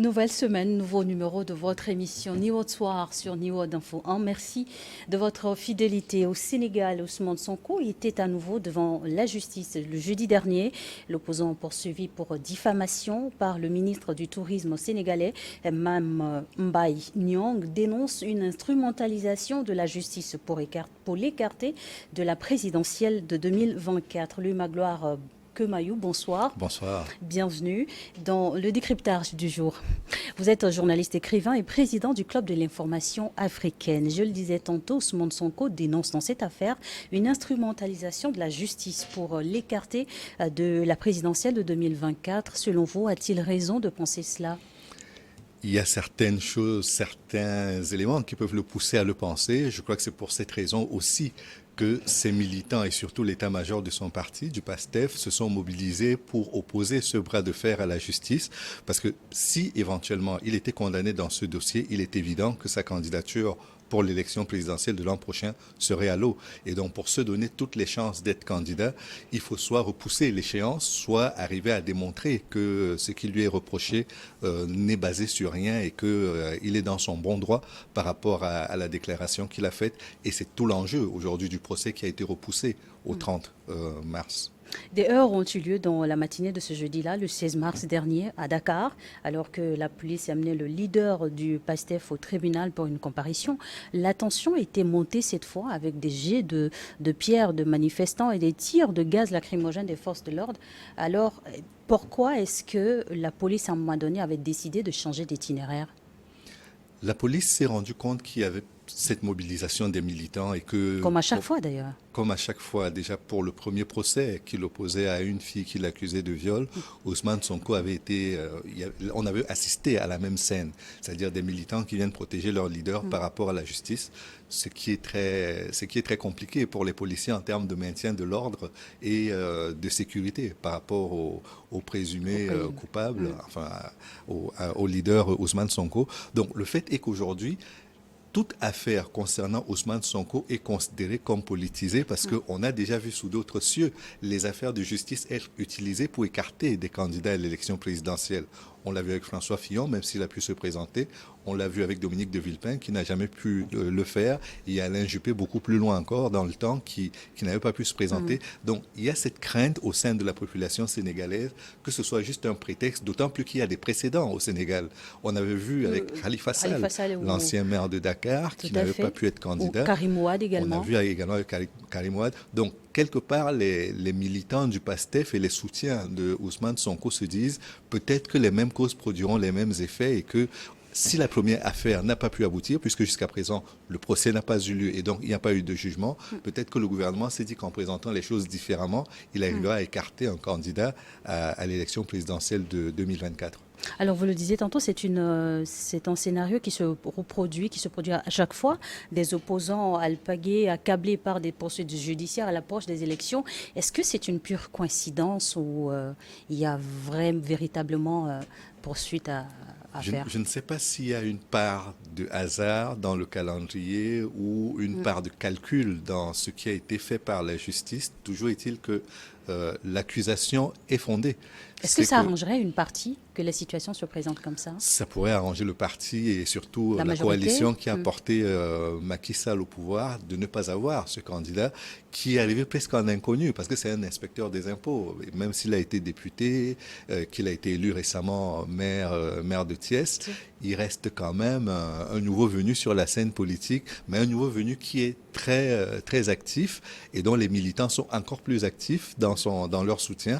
Nouvelle semaine, nouveau numéro de votre émission Niwo de Soir sur Niwo d'Info 1. Merci de votre fidélité. Au Sénégal, Ousmane Sonko était à nouveau devant la justice le jeudi dernier. L'opposant poursuivi pour diffamation par le ministre du Tourisme sénégalais, Mame Mbaye Niang, dénonce une instrumentalisation de la justice pour l'écarter de la présidentielle de 2024. Lui, Magloire Kemayou, bonsoir. Bonsoir. Bienvenue dans le décryptage du jour. Vous êtes journaliste écrivain et président du Club de l'information africaine. Je le disais tantôt, Ousmane Sonko dénonce dans cette affaire une instrumentalisation de la justice pour l'écarter de la présidentielle de 2024. Selon vous, a-t-il raison de penser cela ? Il y a certaines choses, certains éléments qui peuvent le pousser à le penser. Je crois que c'est pour cette raison aussi que ces militants et surtout l'état-major de son parti, du PASTEF, se sont mobilisés pour opposer ce bras de fer à la justice. Parce que si éventuellement il était condamné dans ce dossier, il est évident que sa candidature pour l'élection présidentielle de l'an prochain serait à l'eau. Et donc, pour se donner toutes les chances d'être candidat, il faut soit repousser l'échéance, soit arriver à démontrer que ce qui lui est reproché n'est basé sur rien et qu'il est dans son bon droit par rapport à la déclaration qu'il a faite. Et c'est tout l'enjeu aujourd'hui du procès qui a été repoussé au 30 mars. Des heurts ont eu lieu dans la matinée de ce jeudi-là, le 16 mars dernier, à Dakar, alors que la police amenait le leader du PASTEF au tribunal pour une comparution. La tension était montée cette fois avec des jets de pierres de manifestants et des tirs de gaz lacrymogène des forces de l'ordre. Alors, pourquoi est-ce que la police, à un moment donné, avait décidé de changer d'itinéraire ? La police s'est rendue compte qu'il y avait cette mobilisation des militants et que... Comme à chaque fois d'ailleurs. Comme à chaque fois, déjà pour le premier procès qu'il opposait à une fille qu'il accusait de viol, Ousmane Sonko avait été... on avait assisté à la même scène, c'est-à-dire des militants qui viennent protéger leur leader par rapport à la justice, ce qui est très compliqué pour les policiers en termes de maintien de l'ordre et de sécurité par rapport aux présumés coupables, enfin au leader Ousmane Sonko. Donc le fait est qu'aujourd'hui, toute affaire concernant Ousmane Sonko est considérée comme politisée parce qu'on a déjà vu sous d'autres cieux les affaires de justice être utilisées pour écarter des candidats à l'élection présidentielle. On l'a vu avec François Fillon, même s'il a pu se présenter. On l'a vu avec Dominique de Villepin, qui n'a jamais pu le faire. Il y a Alain Juppé, beaucoup plus loin encore dans le temps, qui n'avait pas pu se présenter. Donc, il y a cette crainte au sein de la population sénégalaise que ce soit juste un prétexte, d'autant plus qu'il y a des précédents au Sénégal. On avait vu avec Khalifa Sall, l'ancien maire de Dakar, qui n'avait pas pu être candidat. Ou Karim Ouad également. On a vu également avec Karim Ouad. Donc, quelque part, les militants du PASTEF et les soutiens de Ousmane Sonko se disent peut-être que les mêmes causes produiront les mêmes effets et que si la première affaire n'a pas pu aboutir, puisque jusqu'à présent, le procès n'a pas eu lieu et donc il n'y a pas eu de jugement, peut-être que le gouvernement s'est dit qu'en présentant les choses différemment, il arrivera à écarter un candidat à l'élection présidentielle de 2024. Alors, vous le disiez tantôt, c'est un scénario qui se reproduit, à chaque fois. Des opposants alpagués, accablés par des poursuites judiciaires à l'approche des élections. Est-ce que c'est une pure coïncidence ou il y a véritablement poursuite à faire ? Je ne sais pas s'il y a une part de hasard dans le calendrier ou une part de calcul dans ce qui a été fait par la justice. Toujours est-il que l'accusation est fondée. Est-ce que ça arrangerait une partie que la situation se présente comme ça ? Ça pourrait arranger le parti et surtout la coalition qui a porté Macky Sall au pouvoir de ne pas avoir ce candidat qui est arrivé presque en inconnu parce que c'est un inspecteur des impôts. Même s'il a été député, qu'il a été élu récemment maire de Thiès, il reste quand même un nouveau venu sur la scène politique, mais un nouveau venu qui est très actif et dont les militants sont encore plus actifs dans leur soutien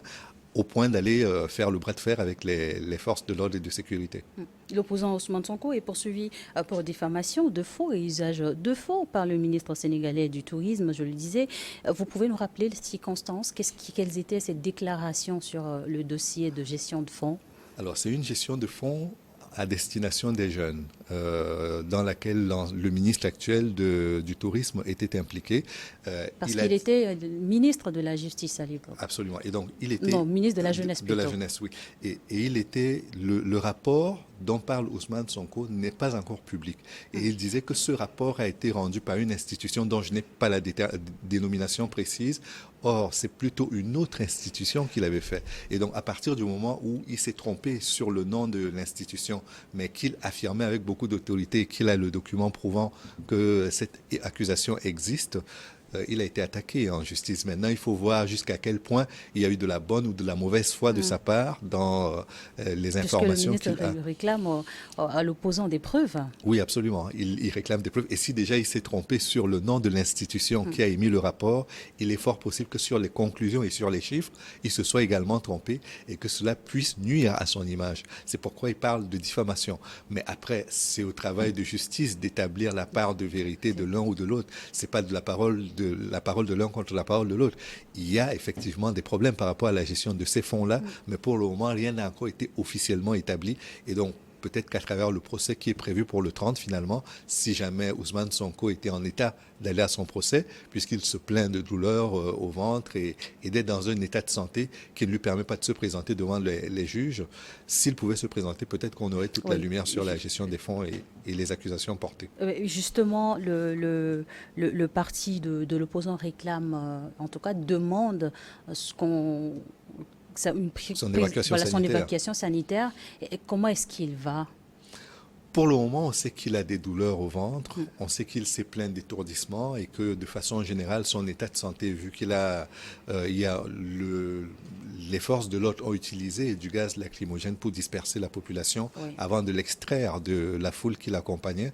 au point d'aller faire le bras de fer avec les forces de l'ordre et de sécurité. L'opposant Ousmane Sonko est poursuivi pour diffamation de faux et usage de faux par le ministre sénégalais du Tourisme, je le disais. Vous pouvez nous rappeler les circonstances ? Quelles étaient ces déclarations sur le dossier de gestion de fonds ? Alors, c'est une gestion de fonds à destination des jeunes. dans laquelle le ministre actuel du Tourisme était impliqué. Parce qu'il était ministre de la Justice à l'époque. Absolument. Et donc, il était... Non, ministre de la Jeunesse plutôt. De la Jeunesse, oui. Et il était... Le rapport dont parle Ousmane Sonko n'est pas encore public. Et il disait que ce rapport a été rendu par une institution dont je n'ai pas la dénomination précise. Or, c'est plutôt une autre institution qu'il avait fait. Et donc, à partir du moment où il s'est trompé sur le nom de l'institution, mais qu'il affirmait avec beaucoup d'autorité qu'il a le document prouvant que cette accusation existe, il a été attaqué en justice. Maintenant, il faut voir jusqu'à quel point il y a eu de la bonne ou de la mauvaise foi de sa part dans les informations qu'il a. Puisque le ministre réclame à l'opposant des preuves. Oui, absolument. Il réclame des preuves. Et si déjà il s'est trompé sur le nom de l'institution qui a émis le rapport, il est fort possible que sur les conclusions et sur les chiffres, il se soit également trompé et que cela puisse nuire à son image. C'est pourquoi il parle de diffamation. Mais après, c'est au travail de justice d'établir la part de vérité de l'un ou de l'autre. C'est pas de la parole de l'un contre la parole de l'autre. Il y a effectivement des problèmes par rapport à la gestion de ces fonds-là, mais pour le moment, rien n'a encore été officiellement établi. Et donc, peut-être qu'à travers le procès qui est prévu pour le 30, finalement, si jamais Ousmane Sonko était en état d'aller à son procès, puisqu'il se plaint de douleurs au ventre et d'être dans un état de santé qui ne lui permet pas de se présenter devant les juges, s'il pouvait se présenter, peut-être qu'on aurait toute la lumière sur la gestion des fonds et les accusations portées. Justement, le parti de l'opposant réclame, en tout cas, demande son évacuation sanitaire. Et comment est-ce qu'il va? Pour le moment, on sait qu'il a des douleurs au ventre, on sait qu'il s'est plaint d'étourdissement et que de façon générale, son état de santé, vu qu'il a, les forces de l'ordre ont utilisé du gaz lacrymogène pour disperser la population avant de l'extraire de la foule qui l'accompagnait.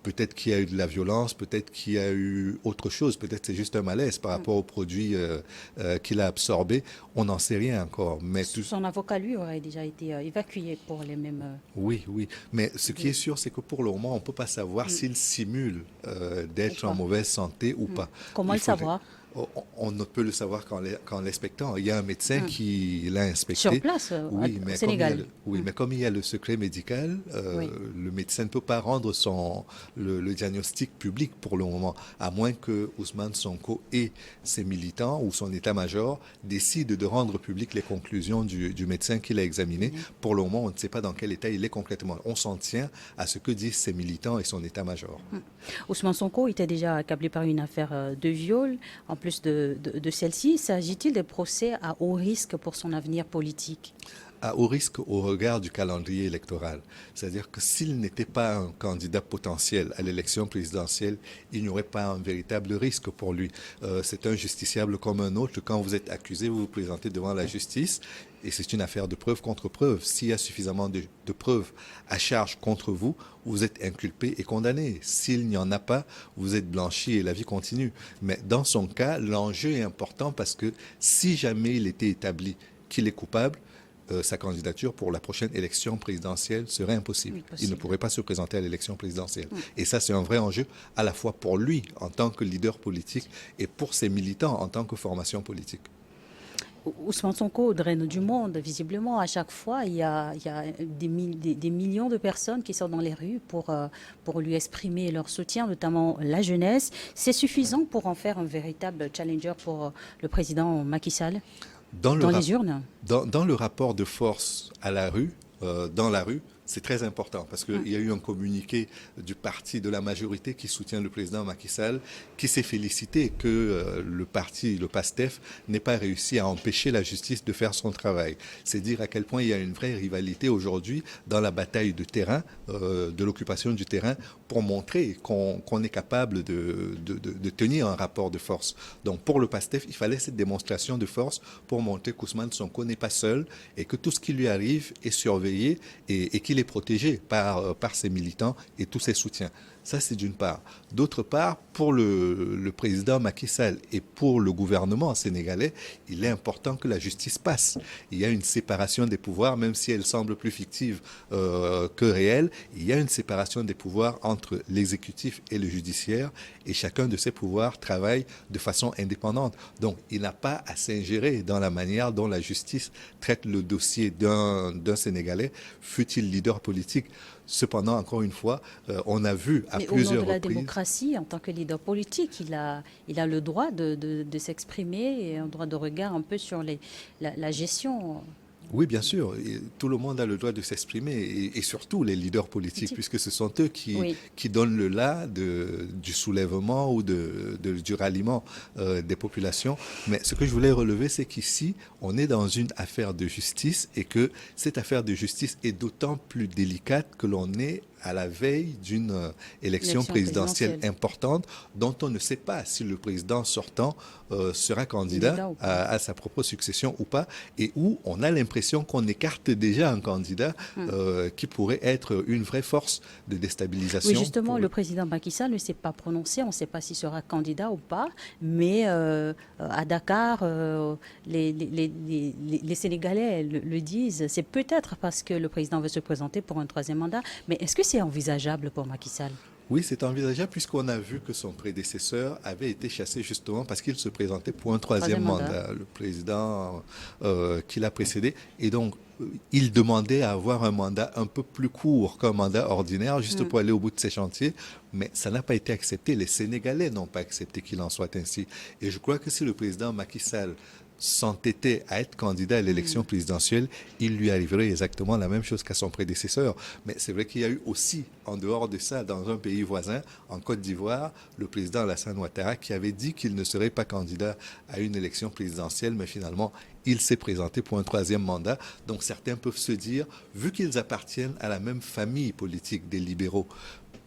Peut-être qu'il y a eu de la violence, peut-être qu'il y a eu autre chose, peut-être c'est juste un malaise par rapport aux produits qu'il a absorbés. On n'en sait rien encore. Mais son avocat, lui, aurait déjà été évacué pour les mêmes... Oui. Mais ce qui est sûr, c'est que pour le moment, on ne peut pas savoir s'il simule d'être en mauvaise santé ou pas. Comment le savoir? On ne peut le savoir qu'en l'inspectant. Il y a un médecin qui l'a inspecté. Sur place, au Sénégal. Mais comme il y a le secret médical, le médecin ne peut pas rendre le diagnostic public pour le moment, à moins que Ousmane Sonko et ses militants ou son état-major décident de rendre public les conclusions du médecin qui l'a examiné. Pour le moment, on ne sait pas dans quel état il est complètement. On s'en tient à ce que disent ses militants et son état-major. Ousmane Sonko était déjà accablé par une affaire de viol. En plus de celle-ci, s'agit-il de procès à haut risque pour son avenir politique? À haut risque au regard du calendrier électoral. C'est-à-dire que s'il n'était pas un candidat potentiel à l'élection présidentielle, il n'y aurait pas un véritable risque pour lui. C'est un justiciable comme un autre. Quand vous êtes accusé, vous vous présentez devant la justice et c'est une affaire de preuve contre preuve. S'il y a suffisamment de preuves à charge contre vous, vous êtes inculpé et condamné. S'il n'y en a pas, vous êtes blanchi et la vie continue. Mais dans son cas, l'enjeu est important parce que si jamais il était établi qu'il est coupable, sa candidature pour la prochaine élection présidentielle serait impossible. Il ne pourrait pas se présenter à l'élection présidentielle. Et ça, c'est un vrai enjeu à la fois pour lui en tant que leader politique et pour ses militants en tant que formation politique. Ousmane Sonko draine du monde, visiblement. À chaque fois, il y a des millions de personnes qui sont dans les rues pour lui exprimer leur soutien, notamment la jeunesse. C'est suffisant pour en faire un véritable challenger pour le président Macky Sall dans les urnes? Dans le rapport de force à la rue, dans la rue, c'est très important parce qu'il y a eu un communiqué du parti de la majorité qui soutient le président Macky Sall, qui s'est félicité que le parti, le PASTEF, n'ait pas réussi à empêcher la justice de faire son travail. C'est dire à quel point il y a une vraie rivalité aujourd'hui dans la bataille de terrain, de l'occupation du terrain, pour montrer qu'on est capable de tenir un rapport de force. Donc pour le PASTEF, il fallait cette démonstration de force pour montrer qu'Ousmane Sonko n'est pas seul et que tout ce qui lui arrive est surveillé et qu'il est protégé par ses militants et tous ses soutiens. Ça, c'est d'une part. D'autre part, pour le président Macky Sall et pour le gouvernement sénégalais, il est important que la justice passe. Il y a une séparation des pouvoirs, même si elle semble plus fictive que réelle. Il y a une séparation des pouvoirs entre l'exécutif et le judiciaire, et chacun de ces pouvoirs travaille de façon indépendante. Donc, il n'a pas à s'ingérer dans la manière dont la justice traite le dossier d'un Sénégalais, fût-il leader politique. Cependant, encore une fois, on a vu à plusieurs reprises... Mais au nom de la démocratie, en tant que leader politique, il a le droit de s'exprimer et un droit de regard un peu sur la gestion. Oui, bien sûr. Tout le monde a le droit de s'exprimer et surtout les leaders politiques, puisque ce sont eux qui donnent le là du soulèvement ou du ralliement des populations. Mais ce que je voulais relever, c'est qu'ici, on est dans une affaire de justice et que cette affaire de justice est d'autant plus délicate que l'on est à la veille d'une élection présidentielle importante dont on ne sait pas si le président sortant sera candidat à sa propre succession ou pas, et où on a l'impression qu'on écarte déjà un candidat qui pourrait être une vraie force de déstabilisation. Oui, justement, le président Macky Sall ne s'est pas prononcé, on ne sait pas s'il sera candidat ou pas, mais à Dakar, les Sénégalais le disent, c'est peut-être parce que le président veut se présenter pour un troisième mandat, mais est-ce que c'est envisageable pour Macky Sall? Oui, c'est envisageable puisqu'on a vu que son prédécesseur avait été chassé justement parce qu'il se présentait pour un troisième mandat, le président qui l'a précédé. Et donc, il demandait à avoir un mandat un peu plus court qu'un mandat ordinaire, juste pour aller au bout de ses chantiers. Mais ça n'a pas été accepté. Les Sénégalais n'ont pas accepté qu'il en soit ainsi. Et je crois que si le président Macky Sall s'entêtait à être candidat à l'élection présidentielle, il lui arriverait exactement la même chose qu'à son prédécesseur. Mais c'est vrai qu'il y a eu aussi, en dehors de ça, dans un pays voisin, en Côte d'Ivoire, le président Alassane Ouattara qui avait dit qu'il ne serait pas candidat à une élection présidentielle, mais finalement, il s'est présenté pour un troisième mandat. Donc certains peuvent se dire, vu qu'ils appartiennent à la même famille politique des libéraux,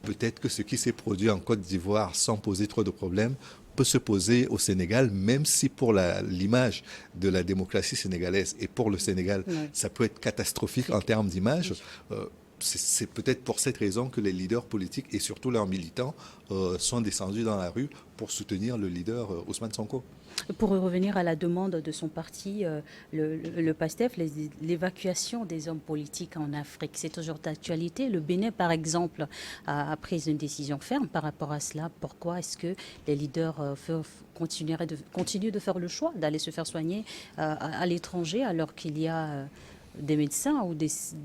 peut-être que ce qui s'est produit en Côte d'Ivoire sans poser trop de problèmes peut se poser au Sénégal, même si pour l'image de la démocratie sénégalaise et pour le Sénégal, ça peut être catastrophique en termes d'image. C'est peut-être pour cette raison que les leaders politiques et surtout leurs militants sont descendus dans la rue pour soutenir le leader Ousmane Sonko. Pour revenir à la demande de son parti, le PASTEF, l'évacuation des hommes politiques en Afrique, c'est toujours d'actualité. Le Bénin, par exemple, a pris une décision ferme par rapport à cela. Pourquoi est-ce que les leaders continuent de faire le choix d'aller se faire soigner à l'étranger alors qu'il y a des médecins ou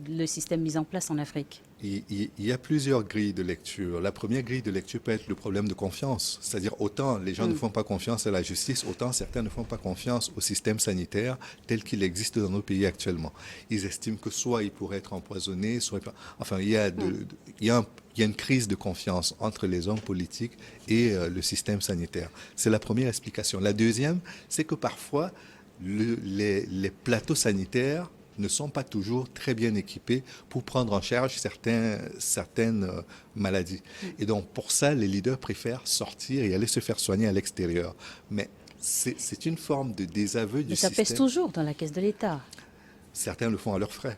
le système mis en place en Afrique? Il y a plusieurs grilles de lecture. La première grille de lecture peut être le problème de confiance. C'est-à-dire autant les gens ne font pas confiance à la justice, autant certains ne font pas confiance au système sanitaire tel qu'il existe dans nos pays actuellement. Ils estiment que soit ils pourraient être empoisonnés, soit... Enfin, il y a une crise de confiance entre les hommes politiques et le système sanitaire. C'est la première explication. La deuxième, c'est que parfois, les plateaux sanitaires ne sont pas toujours très bien équipés pour prendre en charge certaines maladies. Et donc, pour ça, les leaders préfèrent sortir et aller se faire soigner à l'extérieur. Mais c'est une forme de désaveu du système. Mais ça pèse toujours dans la caisse de l'État. Certains le font à leurs frais.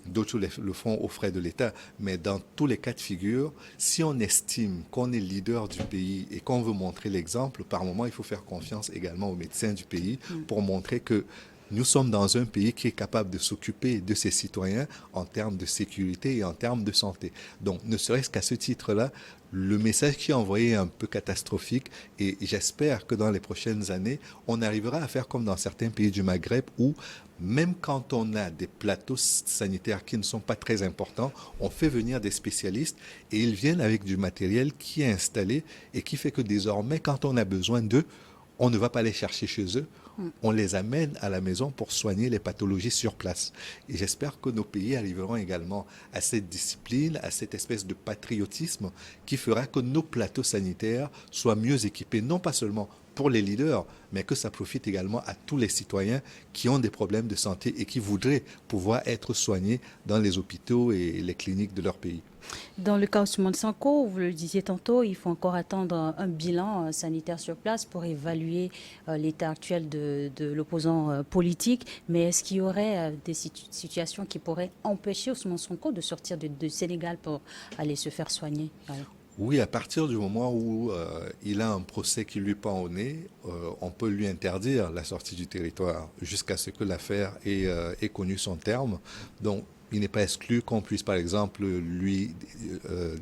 D'autres le font aux frais de l'État. Mais dans tous les cas de figure, si on estime qu'on est leader du pays et qu'on veut montrer l'exemple, par moment, il faut faire confiance également aux médecins du pays pour montrer que nous sommes dans un pays qui est capable de s'occuper de ses citoyens en termes de sécurité et en termes de santé. Donc, ne serait-ce qu'à ce titre-là, le message qui est envoyé est un peu catastrophique et j'espère que dans les prochaines années, on arrivera à faire comme dans certains pays du Maghreb où même quand on a des plateaux sanitaires qui ne sont pas très importants, on fait venir des spécialistes et ils viennent avec du matériel qui est installé et qui fait que désormais, quand on a besoin d'eux, on ne va pas les chercher chez eux, on les amène à la maison pour soigner les pathologies sur place. Et j'espère que nos pays arriveront également à cette discipline, à cette espèce de patriotisme qui fera que nos plateaux sanitaires soient mieux équipés, non pas seulement pour les leaders, mais que ça profite également à tous les citoyens qui ont des problèmes de santé et qui voudraient pouvoir être soignés dans les hôpitaux et les cliniques de leur pays. Dans le cas Ousmane Sonko, vous le disiez tantôt, il faut encore attendre un bilan sanitaire sur place pour évaluer l'état actuel de l'opposant politique. Mais est-ce qu'il y aurait des situations qui pourraient empêcher Ousmane Sonko de sortir du Sénégal pour aller se faire soigner? Oui, à partir du moment où il a un procès qui lui pend au nez, on peut lui interdire la sortie du territoire jusqu'à ce que l'affaire ait connu son terme. Donc, il n'est pas exclu qu'on puisse, par exemple, euh,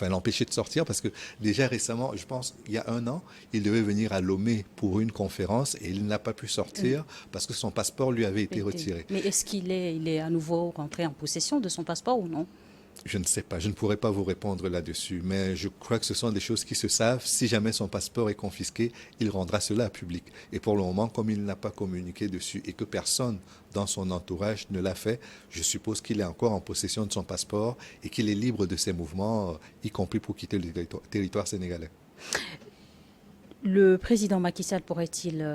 l'empêcher de sortir parce que déjà récemment, je pense, il y a un an, il devait venir à Lomé pour une conférence et il n'a pas pu sortir parce que son passeport lui avait été retiré. Mais est-ce il est à nouveau rentré en possession de son passeport ou non? Je ne sais pas, je ne pourrais pas vous répondre là-dessus, mais je crois que ce sont des choses qui se savent. Si jamais son passeport est confisqué, il rendra cela à public. Et pour le moment, comme il n'a pas communiqué dessus et que personne dans son entourage ne l'a fait, je suppose qu'il est encore en possession de son passeport et qu'il est libre de ses mouvements, y compris pour quitter le territoire sénégalais. Le président Macky Sall pourrait-il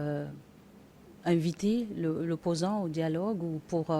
inviter l'opposant au dialogue ou pour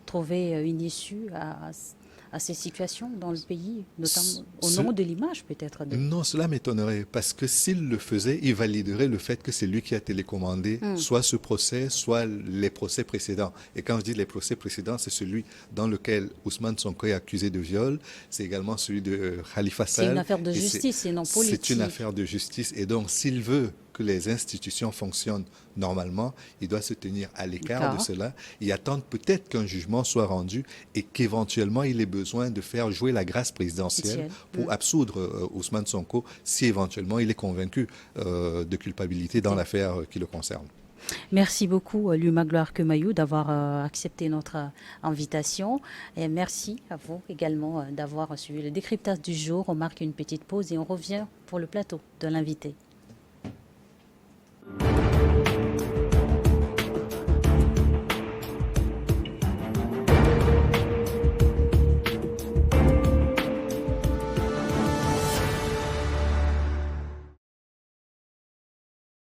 trouver une issue à ces situations dans le pays, notamment au nom de l'image peut-être de... Non, cela m'étonnerait, parce que s'il le faisait, il validerait le fait que c'est lui qui a télécommandé soit ce procès, soit les procès précédents. Et quand je dis les procès précédents, c'est celui dans lequel Ousmane Sonko est accusé de viol, c'est également celui de Khalifa Sall. C'est une affaire de justice et non politique. C'est une affaire de justice, et donc s'il veut que les institutions fonctionnent normalement, il doit se tenir à l'écart de cela et attendre peut-être qu'un jugement soit rendu et qu'éventuellement il ait besoin de faire jouer la grâce présidentielle pour absoudre Ousmane Sonko si éventuellement il est convaincu de culpabilité dans l'affaire qui le concerne. Merci beaucoup, Luma Gloire Kemayou, d'avoir accepté notre invitation. Et merci à vous également d'avoir suivi le décryptage du jour. On marque une petite pause et on revient pour le plateau de l'invité.